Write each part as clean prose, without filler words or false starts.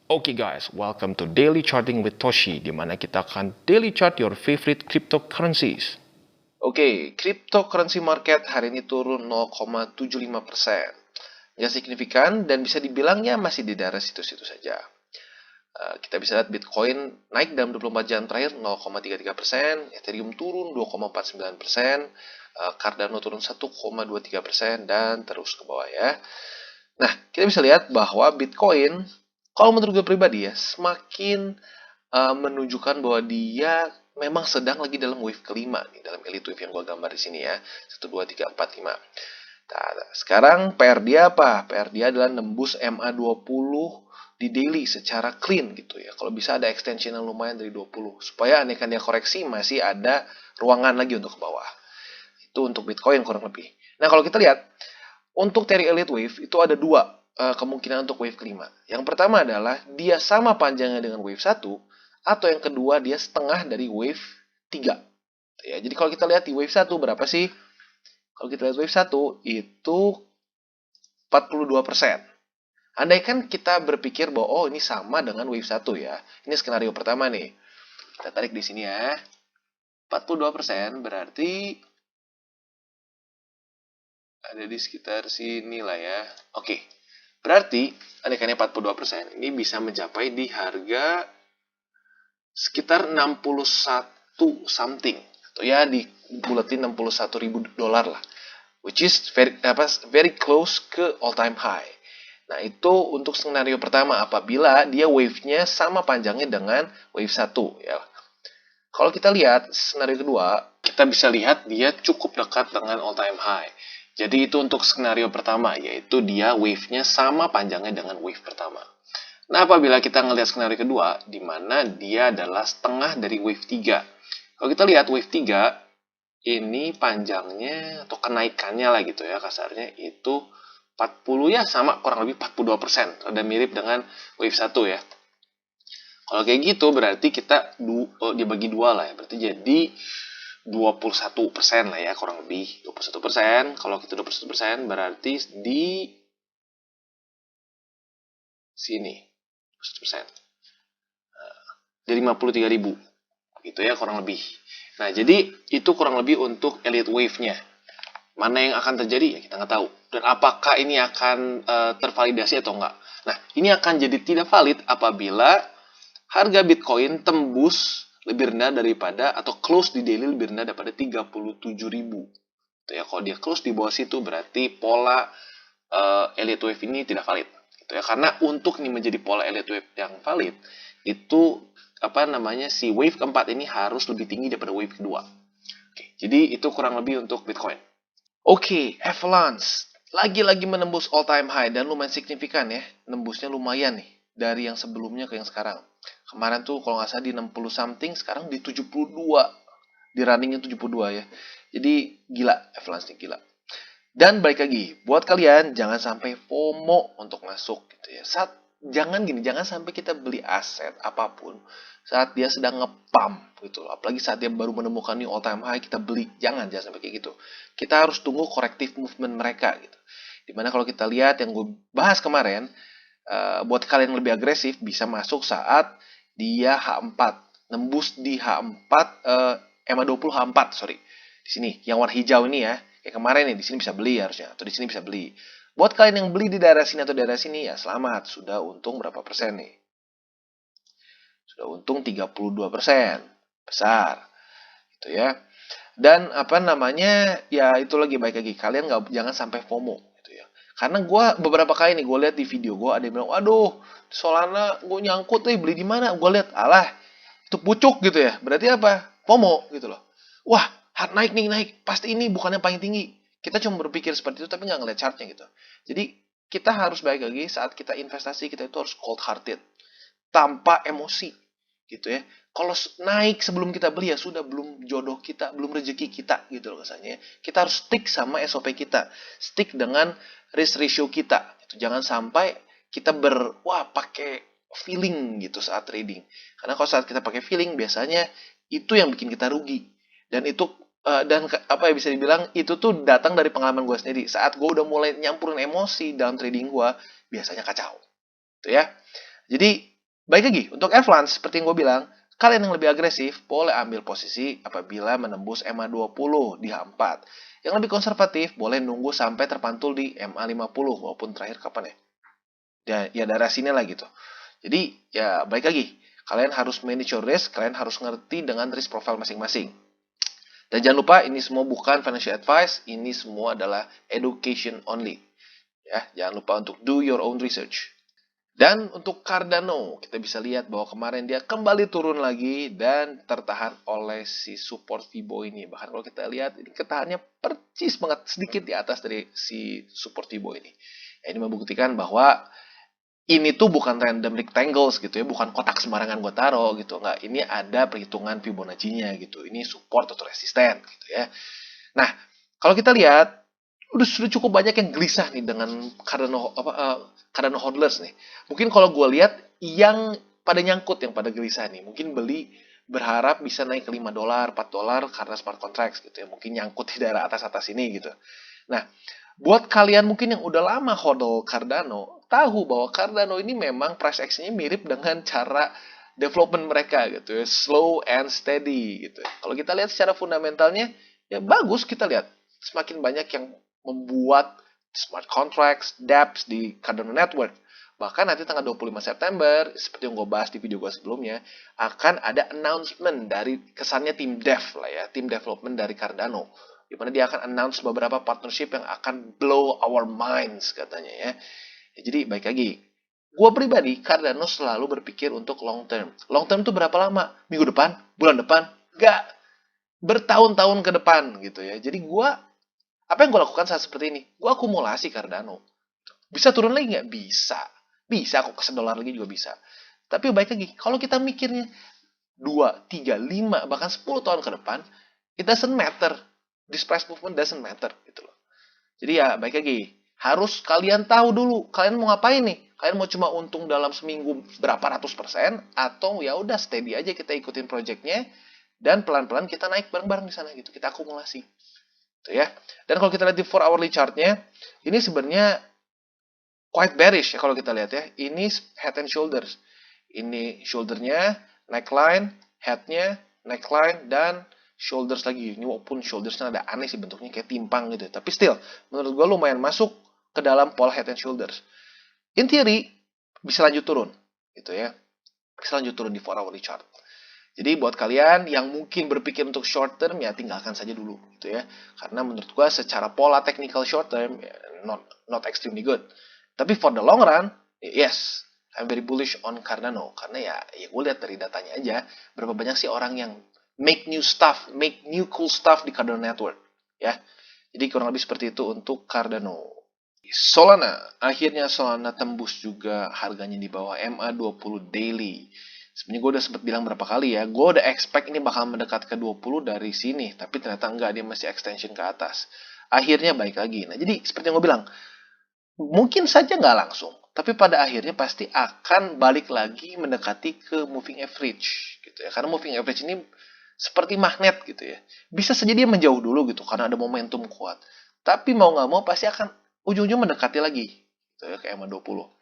Oke guys, welcome to Daily Charting with Toshi, di mana kita akan daily chart your favorite cryptocurrencies. Oke, cryptocurrency market hari ini turun 0,75%. Ya signifikan dan bisa dibilang ya masih di daerah situ-situ saja. Kita bisa lihat Bitcoin naik dalam 24 jam terakhir 0,33%, Ethereum turun 2,49%, Cardano turun 1,23%, dan terus ke bawah ya. Nah, kita bisa lihat bahwa Bitcoin, kalau menurut gue pribadi ya, semakin menunjukkan bahwa dia memang sedang lagi dalam wave kelima nih, dalam elite wave yang gue gambar di sini ya. 1, 2, 3, 4, 5. Nah, sekarang PR dia apa? PR dia adalah nembus MA20 di daily secara clean gitu ya. Kalau bisa ada extension yang lumayan dari 20 supaya andaikan dia koreksi masih ada ruangan lagi untuk ke bawah. Itu untuk Bitcoin kurang lebih. Nah, kalau kita lihat untuk teori elite wave itu ada dua kemungkinan untuk wave kelima. Yang pertama adalah dia sama panjangnya dengan wave 1 atau yang kedua dia setengah dari wave 3. Ya, jadi kalau kita lihat di wave 1 berapa sih? Kalau kita lihat wave 1 itu 42%. Andaikan kita berpikir bahwa oh ini sama dengan wave 1 ya. Ini skenario pertama nih. Kita tarik di sini ya. 42% berarti ada di sekitar sini lah ya. Oke. Berarti andaikannya 42% ini bisa mencapai di harga sekitar 61 something. Atau ya dibulatin 61 ribu dolar lah. Which is very close ke all time high. Nah, itu untuk skenario pertama apabila dia wave-nya sama panjangnya dengan wave 1 ya. Kalau kita lihat skenario kedua, kita bisa lihat dia cukup dekat dengan all time high. Jadi itu untuk skenario pertama, yaitu dia wave-nya sama panjangnya dengan wave pertama. Nah, apabila kita ngelihat skenario kedua, di mana dia adalah setengah dari wave 3. Kalau kita lihat wave 3, ini panjangnya atau kenaikannya lah gitu ya kasarnya itu 40 ya sama kurang lebih 42%. Ada mirip dengan wave 1 ya. Kalau kayak gitu berarti kita dibagi dua lah ya. Berarti jadi 21% lah ya kurang lebih. 21%. Kalau kita 21% berarti di sini 21%. Dari 53.000. Gitu ya kurang lebih. Nah, jadi itu kurang lebih untuk elite wave-nya. Mana yang akan terjadi ya kita nggak tahu. Dan apakah ini akan tervalidasi atau enggak. Nah, ini akan jadi tidak valid apabila harga Bitcoin tembus lebih rendah daripada atau close di daily lebih rendah daripada 37.000. Gitu ya, kalau dia close di bawah situ berarti pola elite wave ini tidak valid. Gitu ya, karena untuk ini menjadi pola elite wave yang valid itu si wave keempat ini harus lebih tinggi daripada wave kedua. Oke, jadi itu kurang lebih untuk Bitcoin. Oke, Avalanche lagi-lagi menembus all time high dan lumayan signifikan ya. Nembusnya lumayan nih dari yang sebelumnya ke yang sekarang. Kemarin tuh kalau nggak salah di 60 something, sekarang di 72. Di runningnya 72 ya. Jadi gila, Avalanche nih gila. Dan balik lagi, buat kalian jangan sampai FOMO untuk masuk gitu ya. Jangan sampai kita beli aset apapun saat dia sedang nge-pump gitu loh. Apalagi saat dia baru menemukan new all time high kita beli. Jangan sampai kayak gitu. Kita harus tunggu corrective movement mereka gitu. Dimana kalau kita lihat yang gue bahas kemarin, buat kalian yang lebih agresif bisa masuk saat dia H4, nembus di H4, MA20 H4, sorry. Di sini yang warna hijau ini ya. Kayak kemarin nih, di sini bisa beli harusnya, atau di sini bisa beli. Buat kalian yang beli di daerah sini atau daerah sini, ya selamat. Sudah untung berapa persen nih? Sudah untung 32%. Besar. Gitu ya. Dan ya itu lagi baik lagi. Kalian jangan sampai FOMO. Gitu ya. Karena gue beberapa kali nih, gue lihat di video gue ada yang bilang, waduh, Solana gue nyangkut nih, beli di mana? Gue lihat, alah, itu pucuk gitu ya. Berarti apa? FOMO gitu loh. Wah, hard naik nih, naik. Pasti ini bukan yang paling tinggi. Kita cuma berpikir seperti itu, tapi nggak ngeliat chartnya gitu. Jadi, kita harus baik lagi saat kita investasi, kita itu harus cold hearted. Tanpa emosi. Gitu ya. Kalau naik sebelum kita beli ya sudah, belum jodoh kita, belum rezeki kita gitu loh kesannya. Kita harus stick sama SOP kita. Stick dengan risk ratio kita. Gitu. Jangan sampai kita pakai feeling gitu saat trading. Karena kalau saat kita pakai feeling biasanya itu yang bikin kita rugi. Dan itu bisa dibilang itu tuh datang dari pengalaman gue sendiri. Saat gue udah mulai nyampurin emosi dalam trading gue, biasanya kacau. Gitu ya. Jadi Baik lagi, untuk Avalanche, seperti yang gue bilang, kalian yang lebih agresif boleh ambil posisi apabila menembus MA20 di H4. Yang lebih konservatif boleh nunggu sampai terpantul di MA50, walaupun terakhir kapan ya? Ya daerah sini lah gitu. Jadi ya baik lagi, kalian harus manage your risk, kalian harus ngerti dengan risk profile masing-masing. Dan jangan lupa, ini semua bukan financial advice, ini semua adalah education only. Ya, jangan lupa untuk do your own research. Dan untuk Cardano, kita bisa lihat bahwa kemarin dia kembali turun lagi dan tertahan oleh si support Fibo ini. Bahkan kalau kita lihat, ini ketahannya percis banget, sedikit di atas dari si support Fibo ini. Ya, ini membuktikan bahwa ini tuh bukan random rectangles gitu ya, bukan kotak sembarangan gue taruh gitu, nggak. Ini ada perhitungan Fibonacci-nya gitu, ini support atau resisten gitu ya. Nah, kalau kita lihat, sudah cukup banyak yang gelisah nih dengan Cardano hodlers nih. Mungkin kalau gue lihat yang pada nyangkut, yang pada gelisah nih, mungkin beli berharap bisa naik ke $5, $4 karena smart contracts gitu ya, mungkin nyangkut di daerah atas-atas ini gitu. Nah, buat kalian mungkin yang udah lama hodl Cardano, tahu bahwa Cardano ini memang price action-nya mirip dengan cara development mereka gitu ya, slow and steady gitu. Kalau kita lihat secara fundamentalnya, ya bagus kita lihat. Semakin banyak yang membuat smart contracts, dApps di Cardano Network. Bahkan nanti tanggal 25 September, seperti yang gue bahas di video gue sebelumnya, akan ada announcement dari kesannya tim dev lah ya, tim development dari Cardano, di mana dia akan announce beberapa partnership yang akan blow our minds katanya ya. Jadi baik lagi, gue pribadi Cardano selalu berpikir untuk long term. Long term itu berapa lama? Minggu depan? Bulan depan? Enggak, bertahun-tahun ke depan gitu ya. Jadi gue, apa yang gue lakukan saat seperti ini? Gue akumulasi Cardano. Bisa turun lagi nggak? Bisa. Bisa kok, ke $1 lagi juga bisa. Tapi baik lagi, kalau kita mikirnya 2, 3, 5, bahkan 10 tahun ke depan, it doesn't matter. This price movement doesn't matter gitu loh. Jadi ya baik lagi, harus kalian tahu dulu kalian mau ngapain nih. Kalian mau cuma untung dalam seminggu berapa ratus persen, atau ya udah steady aja kita ikutin projectnya dan pelan-pelan kita naik bareng-bareng di sana gitu, kita akumulasi. Gitu ya. Dan kalau kita lihat di 4 hourly chart-nya, ini sebenarnya quite bearish ya kalau kita lihat ya. Ini head and shoulders. Ini shouldernya, neckline, headnya, neckline, dan shoulders lagi. Ini walaupun shouldersnya ada aneh sih bentuknya, kayak timpang gitu. Tapi still, menurut gue lumayan masuk ke dalam pola head and shoulders. In theory, bisa lanjut turun. Gitu ya. Bisa lanjut turun di 4 hourly chart. Jadi buat kalian yang mungkin berpikir untuk short term, ya tinggalkan saja dulu gitu ya. Karena menurut gue secara pola technical short term, ya, not extremely good. Tapi for the long run, yes, I'm very bullish on Cardano. Karena ya gue lihat dari datanya aja, berapa banyak sih orang yang make new stuff, make new cool stuff di Cardano Network. Ya, jadi kurang lebih seperti itu untuk Cardano. Solana, akhirnya Solana tembus juga harganya di bawah MA20 daily. Sebenarnya gue udah sempat bilang berapa kali ya, gue udah expect ini bakal mendekat ke 20 dari sini, tapi ternyata enggak, dia masih extension ke atas. Akhirnya baik lagi. Nah, jadi seperti yang gue bilang, mungkin saja nggak langsung, tapi pada akhirnya pasti akan balik lagi mendekati ke moving average gitu ya. Karena moving average ini seperti magnet gitu ya. Bisa saja dia menjauh dulu gitu karena ada momentum kuat. Tapi mau nggak mau pasti akan ujung-ujung mendekati lagi gitu ya, ke MA20.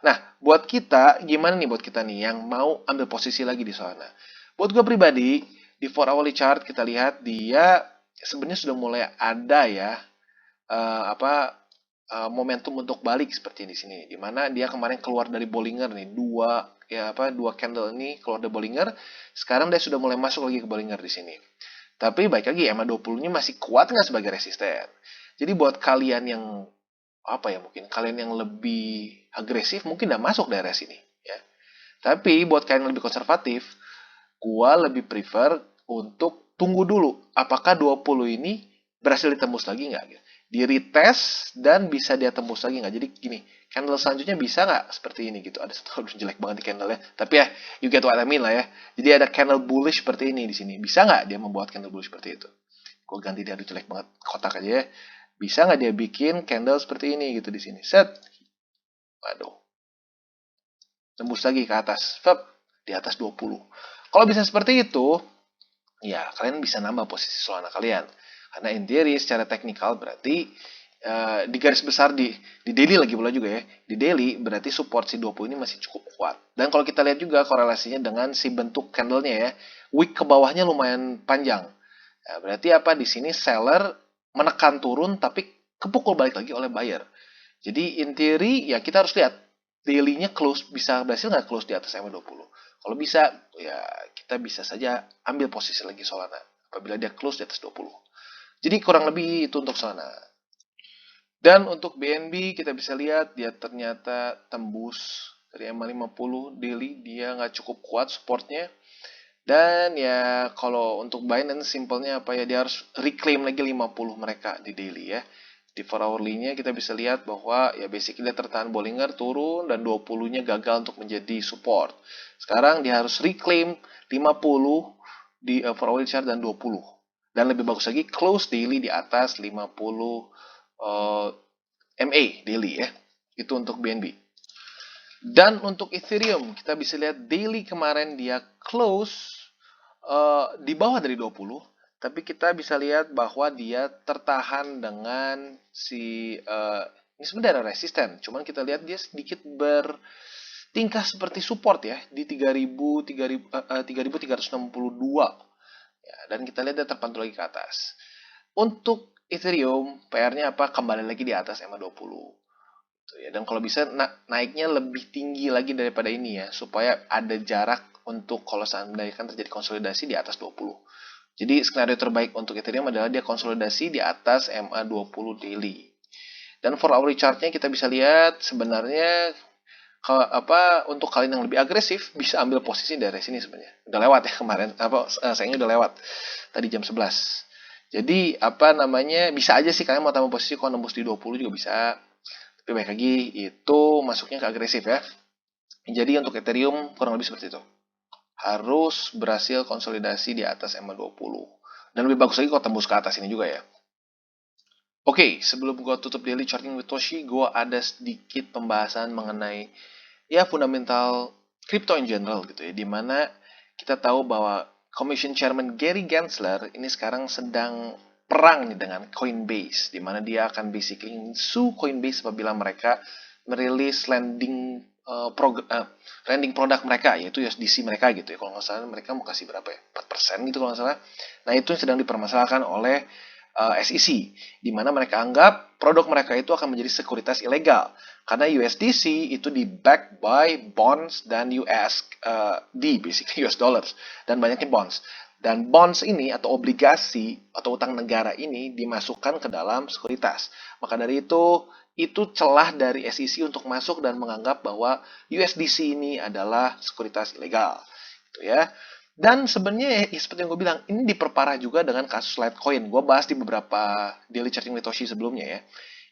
Nah, buat kita, gimana nih buat kita nih yang mau ambil posisi lagi di sana? Buat gue pribadi, di 4 hourly chart kita lihat dia sebenarnya sudah mulai ada ya momentum untuk balik seperti di sini, di mana dia kemarin keluar dari Bollinger nih, dua candle ini keluar dari Bollinger, sekarang dia sudah mulai masuk lagi ke Bollinger di sini. Tapi baik lagi, MA20 ini masih kuat nggak sebagai resisten. Jadi buat kalian yang mungkin kalian yang lebih agresif mungkin udah masuk daerah sini ya. Tapi buat kalian yang lebih konservatif, gua lebih prefer untuk tunggu dulu apakah 20 ini berhasil ditembus lagi nggak gitu. Di retest dan bisa dia tembus lagi nggak. Jadi gini, candle selanjutnya bisa nggak seperti ini gitu. Ada satu jelek banget di candle-nya, tapi ya you get what I mean lah ya. Jadi ada candle bullish seperti ini di sini, bisa nggak dia membuat candle bullish seperti itu. Gue ganti dia, aduh jelek banget kotak aja ya. Bisa nggak dia bikin candle seperti ini gitu di sini? Set. Waduh. Tembus lagi ke atas. Fep. Di atas 20. Kalau bisa seperti itu, ya kalian bisa nambah posisi Solana kalian. Karena in theory secara teknikal berarti di garis besar di daily lagi pula juga ya. Di daily berarti support si 20 ini masih cukup kuat. Dan kalau kita lihat juga korelasinya dengan si bentuk candlenya ya, wick ke bawahnya lumayan panjang. Ya, berarti apa di sini seller menekan turun tapi kepukul balik lagi oleh buyer. Jadi in theory ya kita harus lihat daily-nya close, bisa berhasil nggak close di atas MA20. Kalau bisa ya kita bisa saja ambil posisi lagi Solana apabila dia close di atas 20. Jadi kurang lebih itu untuk Solana. Dan untuk BNB kita bisa lihat dia ternyata tembus dari MA50 daily, dia nggak cukup kuat supportnya. Dan ya kalau untuk Binance simpelnya apa ya, dia harus reclaim lagi 50 mereka di daily ya. Di 4 hourly-nya kita bisa lihat bahwa ya basically dia tertahan Bollinger turun dan 20-nya gagal untuk menjadi support. Sekarang dia harus reclaim 50 di 4 hourly chart dan 20. Dan lebih bagus lagi close daily di atas 50 MA daily ya. Itu untuk BNB. Dan untuk Ethereum, kita bisa lihat daily kemarin dia close di bawah dari 20, tapi kita bisa lihat bahwa dia tertahan dengan si ini sebenarnya resisten, cuman kita lihat dia sedikit bertingkah seperti support ya di 3362 ya, dan kita lihat dia terpantul lagi ke atas. Untuk Ethereum, PR-nya apa? Kembali lagi di atas MA20. Ya, dan kalau bisa naiknya lebih tinggi lagi daripada ini ya, supaya ada jarak untuk kalau seandainya kan terjadi konsolidasi di atas 20. Jadi skenario terbaik untuk Ethereum adalah dia konsolidasi di atas MA20 daily. Dan for hourly chart-nya kita bisa lihat sebenarnya untuk kalian yang lebih agresif bisa ambil posisi dari sini sebenarnya. Udah lewat ya kemarin, sayangnya udah lewat tadi jam 11. Jadi bisa aja sih kalian mau tambah posisi kalau nembus di 20 juga bisa. Tapi baik lagi itu masuknya ke agresif ya. Jadi untuk Ethereum kurang lebih seperti itu. Harus berhasil konsolidasi di atas MA20. Dan lebih bagus lagi kalau tembus ke atas ini juga ya. Oke, sebelum gue tutup daily charting with Toshi, gue ada sedikit pembahasan mengenai ya fundamental crypto in general gitu ya. Dimana kita tahu bahwa Commission Chairman Gary Gensler ini sekarang sedang perang nih dengan Coinbase, di mana dia akan basically sue Coinbase apabila mereka merilis lending produk mereka, yaitu USDC mereka gitu ya. Kalau nggak salah mereka mau kasih berapa ya? 4% gitu kalau nggak salah. Nah itu yang sedang dipermasalahkan oleh SEC, di mana mereka anggap produk mereka itu akan menjadi sekuritas ilegal. Karena USDC itu di-backed by bonds dan USD, basically US dollars, dan banyaknya bonds. Dan bonds ini atau obligasi atau utang negara ini dimasukkan ke dalam sekuritas. Maka dari itu celah dari SEC untuk masuk dan menganggap bahwa USDC ini adalah sekuritas ilegal. Gitu ya. Dan sebenarnya ya, seperti yang gue bilang, ini diperparah juga dengan kasus Litecoin. Gue bahas di beberapa daily charting with Toshi sebelumnya ya.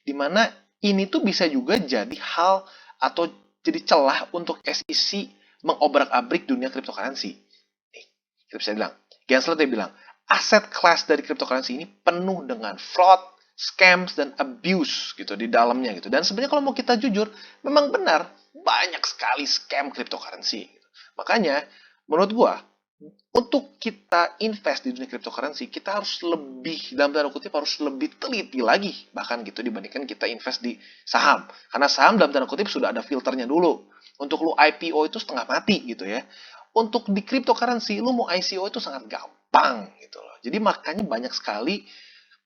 Dimana ini tuh bisa juga jadi hal atau jadi celah untuk SEC mengobrak-abrik dunia cryptocurrency. Nih, kita bisa bilang, Gensler dia bilang, aset class dari cryptocurrency ini penuh dengan fraud, scams, dan abuse gitu di dalamnya gitu. Dan sebenarnya kalau mau kita jujur, memang benar banyak sekali scam cryptocurrency. Gitu. Makanya, menurut gue, untuk kita invest di dunia cryptocurrency, kita harus lebih, dalam tanda kutip, harus lebih teliti lagi, bahkan gitu dibandingkan kita invest di saham. Karena saham dalam tanda kutip sudah ada filternya dulu. Untuk lu IPO itu setengah mati gitu ya. Untuk di cryptocurrency, lu mau ICO itu sangat gampang gitu loh. Jadi makanya banyak sekali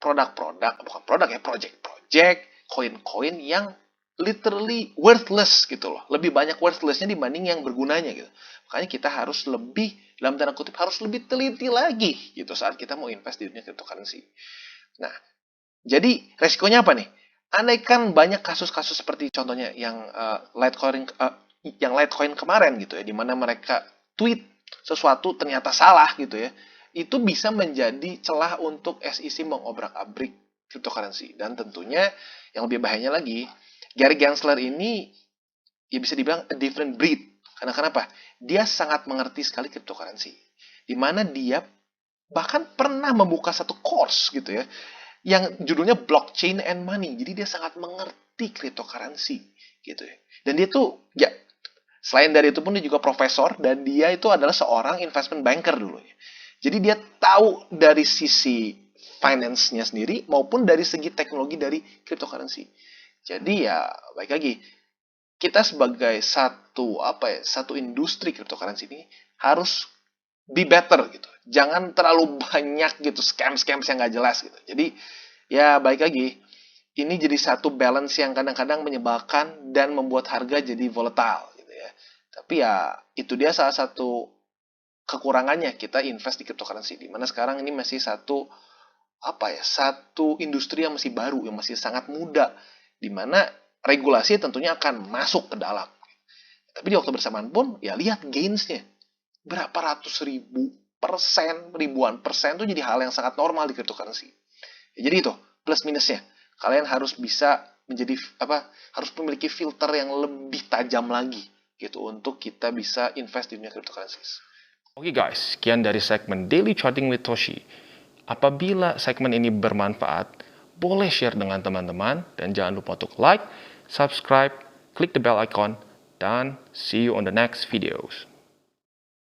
project-project, koin-koin yang literally worthless gitu loh. Lebih banyak worthlessnya dibanding yang bergunanya gitu. Makanya kita harus lebih, dalam tanda kutip, harus lebih teliti lagi gitu saat kita mau invest di dunia cryptocurrency. Nah, jadi resikonya apa nih? Andaikan banyak kasus-kasus seperti contohnya yang Litecoin kemarin gitu ya, di mana mereka tweet sesuatu ternyata salah gitu ya, itu bisa menjadi celah untuk SEC mengobrak-abrik cryptocurrency. Dan tentunya yang lebih bahayanya lagi, Gary Gensler ini ya bisa dibilang a different breed. Karena kenapa? Dia sangat mengerti sekali cryptocurrency. Di mana dia bahkan pernah membuka satu course gitu ya, yang judulnya Blockchain and Money. Jadi dia sangat mengerti cryptocurrency gitu ya. Dan dia tuh ya selain dari itu pun dia juga profesor dan dia itu adalah seorang investment banker dulu ya. Jadi dia tahu dari sisi finance-nya sendiri maupun dari segi teknologi dari cryptocurrency. Jadi ya baik lagi, kita sebagai satu industri cryptocurrency ini harus be better gitu. Jangan terlalu banyak gitu scam yang nggak jelas gitu. Jadi ya baik lagi, ini jadi satu balance yang kadang-kadang menyebalkan dan membuat harga jadi volatile gitu ya. Tapi ya itu dia salah satu kekurangannya kita invest di cryptocurrency, di mana sekarang ini masih satu industri yang masih baru, yang masih sangat muda, di mana regulasi tentunya akan masuk ke dalam. Tapi di waktu bersamaan pun ya lihat gains-nya, berapa ratus ribuan persen itu jadi hal yang sangat normal di cryptocurrency. Ya, jadi itu plus minusnya. Kalian harus bisa harus memiliki filter yang lebih tajam lagi gitu untuk kita bisa invest di dunia cryptocurrencies. Oke guys, sekian dari segmen Daily Charting with Toshi. Apabila segmen ini bermanfaat, boleh share dengan teman-teman dan jangan lupa untuk like, subscribe, klik the bell icon, dan see you on the next videos.